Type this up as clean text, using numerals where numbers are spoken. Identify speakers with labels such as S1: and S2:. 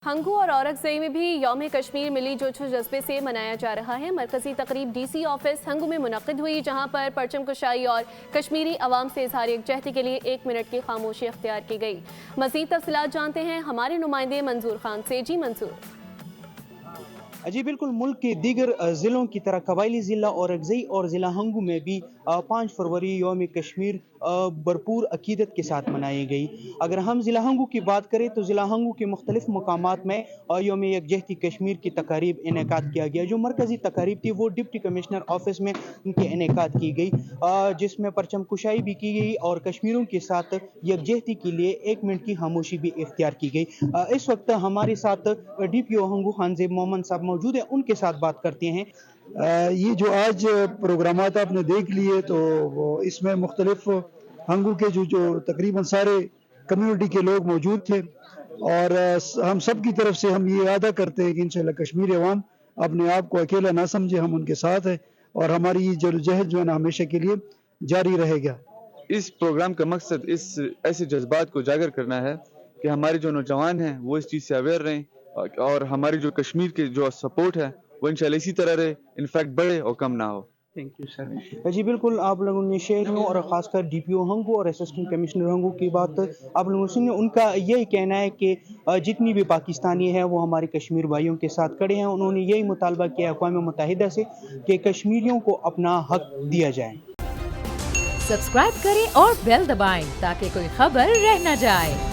S1: हंगू और औरकजई में भी यौम कश्मीर मिली जुलूस जज्बे से मनाया जा रहा है। मरकजी तकरीब डीसी ऑफिस हंगू में मुनक्किद हुई, जहां पर परचम कुशाई और कश्मीरी अवाम से इजहार यकजहती के लिए 1 मिनट की खामोशी अख्तियार की गई। मज़ीद तफसीलात जानते हैं हमारे नुमाइंदे मंजूर खान से। जी मंजूर।
S2: जी बिल्कुल, मुल्क के दीगर ज़िलों की तरह कबायली ज़िला औरकज़ई और ज़िला हंगू में भी 5 फरवरी यौम कश्मीर भरपूर अकीदत के साथ मनाई गई। अगर हम ज़िला हंगू की बात करें तो ज़िला हंगू के मुख्तलिफ मकामात में यौम यकजहती कश्मीर की तकारीब इनेकाद किया गया। जो मरकज़ी तकारीब थी वो डिप्टी कमिश्नर ऑफिस में उनकी इनेकाद की गई, जिसमें परचम कुशाई भी की गई और कश्मीरियों के साथ यकजहती के लिए 1 मिनट की खामोशी भी इख्तियार की गई। इस वक्त हमारे साथ DPO हंगू खानजेब मोहम्मद साहब मौजूद है, उनके साथ बात करते हैं।
S3: ये जो आज प्रोग्रामात आपने देख लिए तो वो इसमें मुख्तलिफ हंगू के जो तकरीबन सारे कम्युनिटी के लोग मौजूद थे और हम सब की तरफ से हम ये वादा करते हैं कि इंशाल्लाह कश्मीरी अवाम अपने आप को अकेला ना समझे, हम उनके साथ हैं और हमारी ये जदोजहद जो है ना हमेशा के लिए जारी रहेगा।
S4: इस प्रोग्राम का मकसद इस ऐसे जज्बात को उजागर करना है कि हमारे जो नौजवान हैं वो इस चीज़ से अवेयर रहें और हमारी जो कश्मीर के जो सपोर्ट है वो इंशाल्लाह इसी तरह रहे, इनफैक्ट बढ़े और कम ना हो।
S2: Thank you sir. जी बिल्कुल, आप लोगों ने शहरियों और ख़ासकर DPO हंगू और असिस्टेंट कमिश्नर हंगू की बात आप लोगों ने सुनी। उनका यही कहना है कि जितनी भी पाकिस्तानी हैं वो हमारे कश्मीर भाइयों के साथ खड़े हैं। उन्होंने यही मुतालबा किया अक़वाम मुत्तहिदा से कि कश्मीरियों को अपना हक दिया जाए।
S5: सब्सक्राइब करें और बेल दबाएं ताकि कोई खबर रह न जाए।